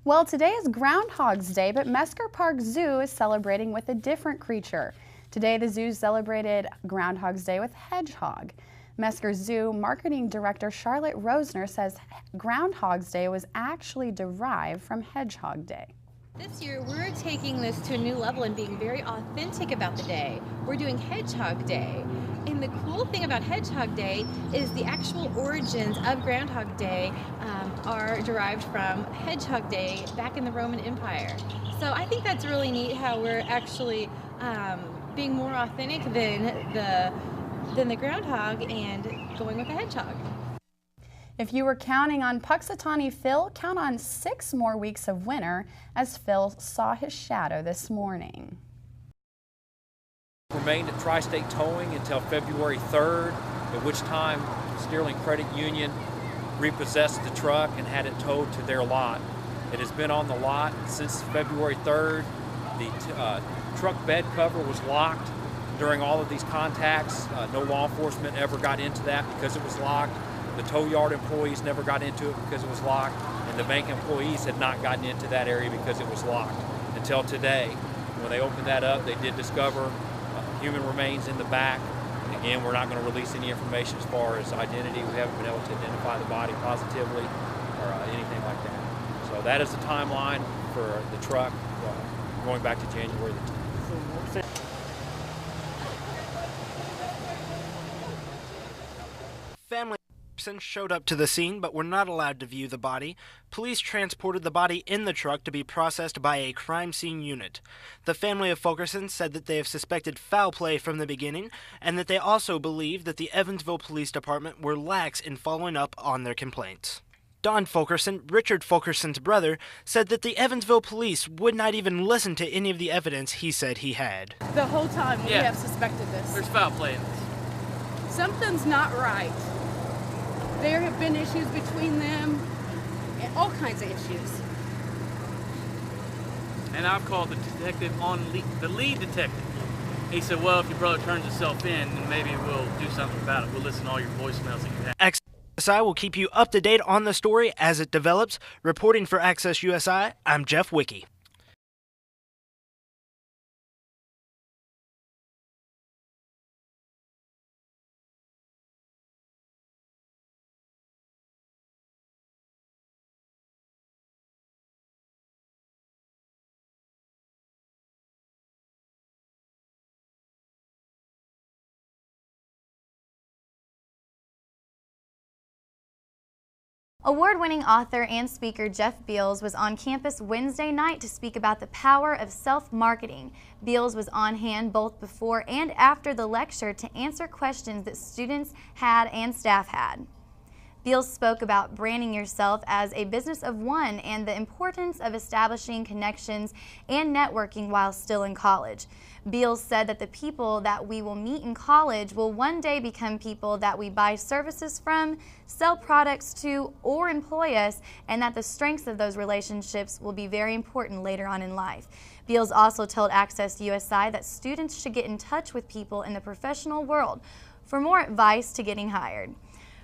Well, today is Groundhog's Day, but Mesker Park Zoo is celebrating with a different creature. Today, the zoo celebrated Groundhog's Day with hedgehog. Mesker Zoo Marketing Director Charlotte Rosner says Groundhog's Day was actually derived from Hedgehog Day. This year, we're taking this to a new level and being very authentic about the day. We're doing Hedgehog Day. And the cool thing about Hedgehog Day is the actual origins of Groundhog Day are derived from Hedgehog Day back in the Roman Empire. So I think that's really neat how we're actually being more authentic than the groundhog and going with the hedgehog. If you were counting on Puxatawny Phil, count on 6 more weeks of winter as Phil saw his shadow this morning. Remained at Tri-State Towing until February 3rd, at which time Sterling Credit Union repossessed the truck and had it towed to their lot. It has been on the lot since February 3rd. The truck bed cover was locked during all of these contacts. No law enforcement ever got into that because it was locked. The tow yard employees never got into it because it was locked, and the bank employees had not gotten into that area because it was locked until today. When they opened that up, they did discover human remains in the back. And again, we're not going to release any information as far as identity. We haven't been able to identify the body positively or anything like that. So that is the timeline for the truck going back to January the 10th. Family showed up to the scene but were not allowed to view the body. Police transported the body in the truck to be processed by a crime scene unit. The family of Fulkerson said that they have suspected foul play from the beginning and that they also believe that the Evansville Police Department were lax in following up on their complaints. Don Fulkerson, Richard Fulkerson's brother, said that the Evansville police would not even listen to any of the evidence he said he had. The whole time we have suspected this. There's foul play in this. Something's not right. There have been issues between them, and all kinds of issues. And I've called the detective the lead detective. He said, well, if your brother turns himself in, then maybe we'll do something about it. We'll listen to all your voicemails that you have. XSI will keep you up to date on the story as it develops. Reporting for Access USI, I'm Jeff Wicke. Award-winning author and speaker Jeff Beals was on campus Wednesday night to speak about the power of self-marketing. Beals was on hand both before and after the lecture to answer questions that students had and staff had. Beals spoke about branding yourself as a business of one and the importance of establishing connections and networking while still in college. Beals said that the people that we will meet in college will one day become people that we buy services from, sell products to, or employ us, and that the strengths of those relationships will be very important later on in life. Beals also told Access USI that students should get in touch with people in the professional world for more advice to getting hired.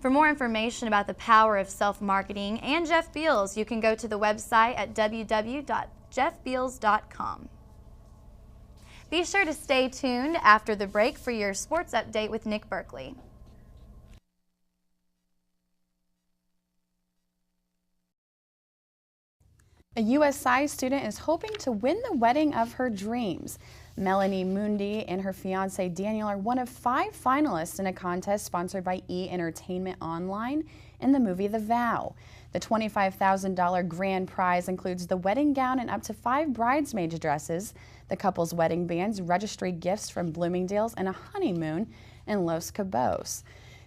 For more information about the power of self-marketing and Jeff Beals, you can go to the website at www.jeffbeals.com. Be sure to stay tuned after the break for your sports update with Nick Berkeley. A USI student is hoping to win the wedding of her dreams. Melanie Mundi and her fiance Daniel are one of 5 finalists in a contest sponsored by E! Entertainment Online in the movie The Vow. The $25,000 grand prize includes the wedding gown and up to 5 bridesmaid dresses, the couple's wedding bands, registry gifts from Bloomingdale's, and a honeymoon in Los Cabos.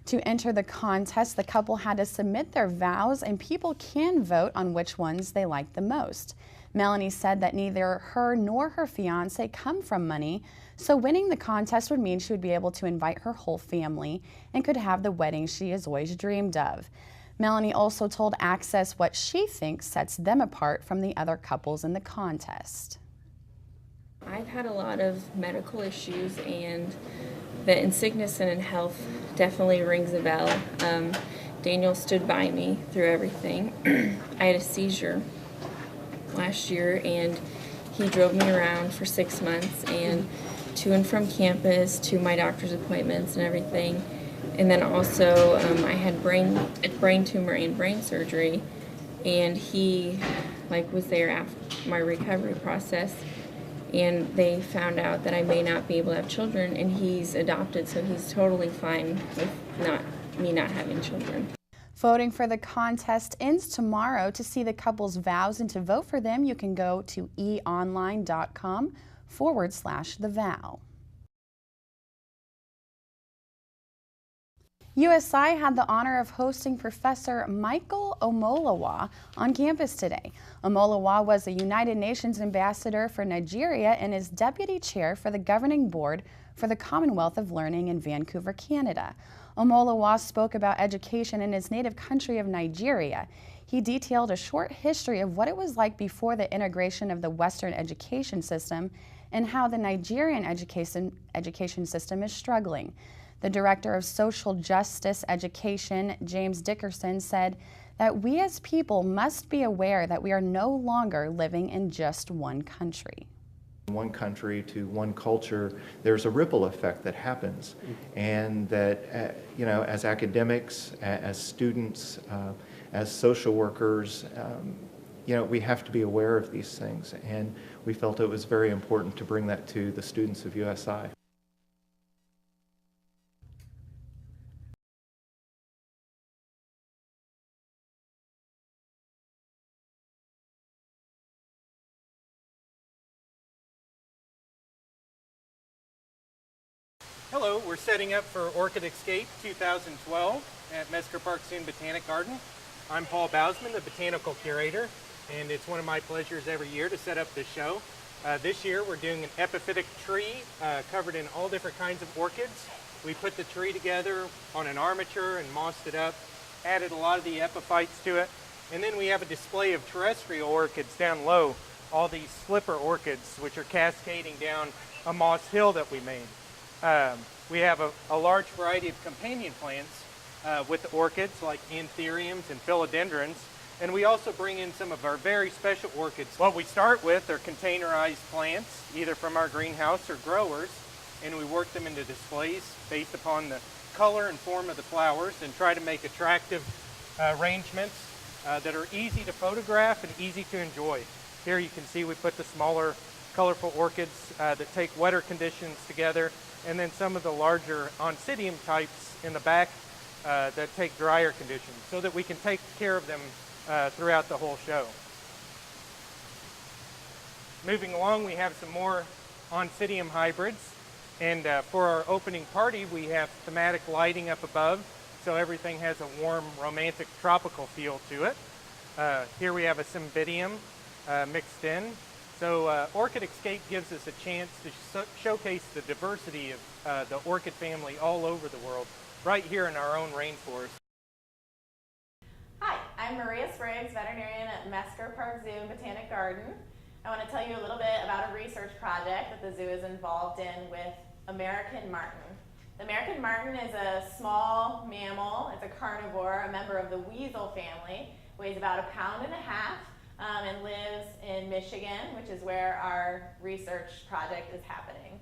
To enter the contest, the couple had to submit their vows, and people can vote on which ones they like the most. Melanie said that neither her nor her fiance come from money, so winning the contest would mean she would be able to invite her whole family and could have the wedding she has always dreamed of. Melanie also told Access what she thinks sets them apart from the other couples in the contest. I've had a lot of medical issues, and the in sickness and in health definitely rings a bell. Daniel stood by me through everything. I had a seizure last year, and he drove me around for 6 months and to and from campus, to my doctor's appointments and everything. And then also I had a brain tumor and brain surgery, and he was there after my recovery process, and they found out that I may not be able to have children, and he's adopted, so he's totally fine with me not having children. Voting for the contest ends tomorrow. To see the couple's vows and to vote for them, you can go to eonline.com/thevow. USI had the honor of hosting Professor Michael Omolowa on campus today. Omolowa was a United Nations ambassador for Nigeria and is deputy chair for the governing board for the Commonwealth of Learning in Vancouver, Canada. Omolowa spoke about education in his native country of Nigeria. He detailed a short history of what it was like before the integration of the Western education system and how the Nigerian education system is struggling. The Director of Social Justice Education, James Dickerson, said that we as people must be aware that we are no longer living in just one country. One country to one culture, there's a ripple effect that happens, and that as academics, as students, as social workers, we have to be aware of these things, and we felt it was very important to bring that to the students of USI. Hello, we're setting up for Orchid Escape 2012 at Mesker Park Zoo Botanic Garden. I'm Paul Bausman, the Botanical Curator, and it's one of my pleasures every year to set up this show. This year we're doing an epiphytic tree covered in all different kinds of orchids. We put the tree together on an armature and mossed it up, added a lot of the epiphytes to it, and then we have a display of terrestrial orchids down low, all these slipper orchids which are cascading down a moss hill that we made. We have a large variety of companion plants with the orchids like anthuriums and philodendrons, and we also bring in some of our very special orchids. What we start with are containerized plants, either from our greenhouse or growers, and we work them into displays based upon the color and form of the flowers and try to make attractive arrangements that are easy to photograph and easy to enjoy. Here you can see we put the smaller colorful orchids that take wetter conditions together, and then some of the larger oncidium types in the back that take drier conditions, so that we can take care of them throughout the whole show. Moving along, we have some more oncidium hybrids, and for our opening party we have thematic lighting up above, so everything has a warm, romantic, tropical feel to it. Here we have a cymbidium mixed in. So Orchid Escape gives us a chance to showcase the diversity of the orchid family all over the world, right here in our own rainforest. Hi, I'm Maria Spriggs, veterinarian at Mesker Park Zoo and Botanic Garden. I want to tell you a little bit about a research project that the zoo is involved in with American marten. The American marten is a small mammal. It's a carnivore, a member of the weasel family, weighs about 1.5 pounds, and lives in Michigan, which is where our research project is happening.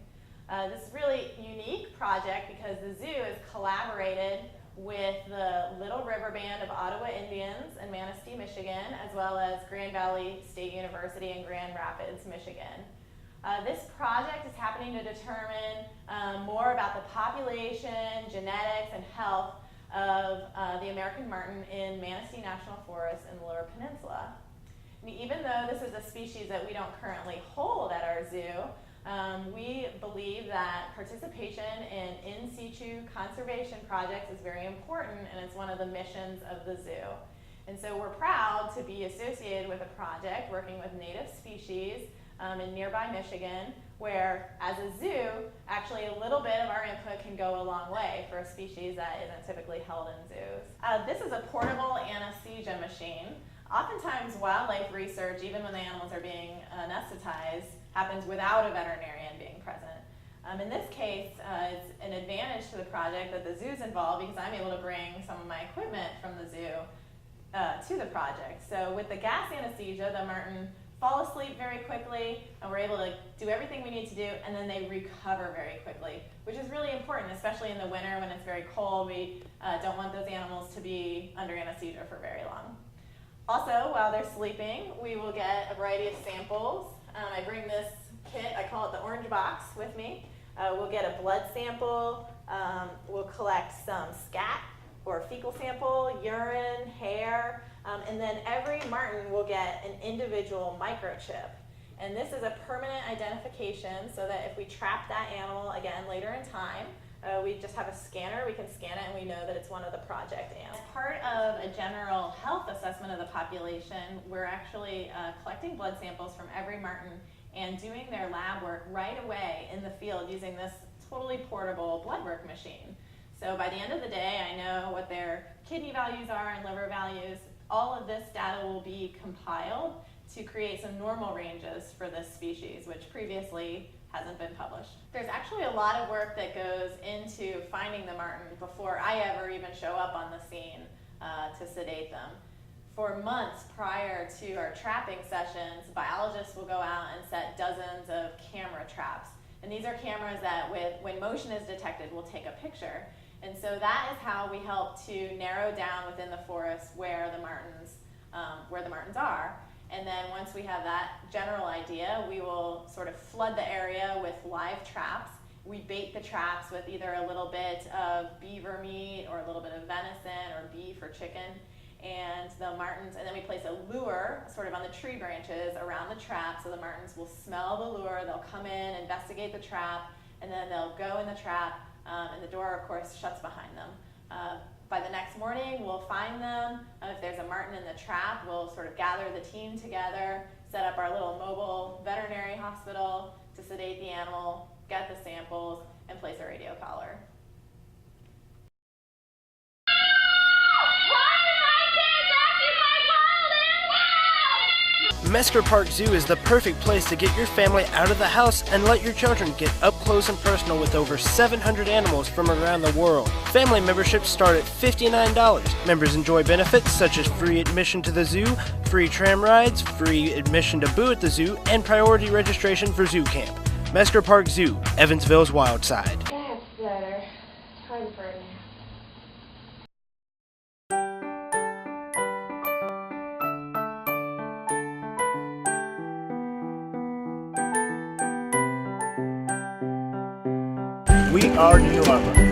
This is a really unique project because the zoo has collaborated with the Little River Band of Ottawa Indians in Manistee, Michigan, as well as Grand Valley State University in Grand Rapids, Michigan. This project is happening to determine more about the population, genetics, and health of the American marten in Manistee National Forest in the Lower Peninsula. And even though this is a species that we don't currently hold at our zoo, we believe that participation in situ conservation projects is very important, and it's one of the missions of the zoo. And so we're proud to be associated with a project working with native species in nearby Michigan, where as a zoo, actually a little bit of our input can go a long way for a species that isn't typically held in zoos. This is a portable anesthesia machine. Oftentimes wildlife research, even when the animals are being anesthetized, happens without a veterinarian being present. In this case, it's an advantage to the project that the zoo's involved because I'm able to bring some of my equipment from the zoo to the project. So with the gas anesthesia, the marten fall asleep very quickly, and we're able to do everything we need to do, and then they recover very quickly, which is really important, especially in the winter when it's very cold. We don't want those animals to be under anesthesia for very long. Also, while they're sleeping, we will get a variety of samples. I bring this kit, I call it the orange box, with me. We'll get a blood sample, we'll collect some scat or fecal sample, urine, hair, and then every marten will get an individual microchip. And this is a permanent identification so that if we trap that animal again later in time, we just have a scanner, we can scan it and we know that it's one of the project animals. As part of a general health assessment of the population, we're actually collecting blood samples from every marten and doing their lab work right away in the field using this totally portable blood work machine. So by the end of the day, I know what their kidney values are and liver values. All of this data will be compiled to create some normal ranges for this species, which previously hasn't been published. There's actually a lot of work that goes into finding the marten before I ever even show up on the scene to sedate them. For months prior to our trapping sessions, biologists will go out and set dozens of camera traps. And these are cameras that, when motion is detected, will take a picture. And so that is how we help to narrow down within the forest where the martens are. And then once we have that general idea, we will sort of flood the area with live traps. We bait the traps with either a little bit of beaver meat or a little bit of venison or beef or chicken. And the martens, and then we place a lure sort of on the tree branches around the trap, so the martens will smell the lure, they'll come in, investigate the trap, and then they'll go in the trap, and the door, of course, shuts behind them. By the next morning, we'll find them. If there's a marten in the trap, we'll sort of gather the team together, set up our little mobile veterinary hospital to sedate the animal, get the samples, and place a radio collar. Mesker Park Zoo is the perfect place to get your family out of the house and let your children get up close and personal with over 700 animals from around the world. Family memberships start at $59. Members enjoy benefits such as free admission to the zoo, free tram rides, free admission to boo at the zoo, and priority registration for zoo camp. Mesker Park Zoo, Evansville's wild side. That's better. Time for a nap. We are New York.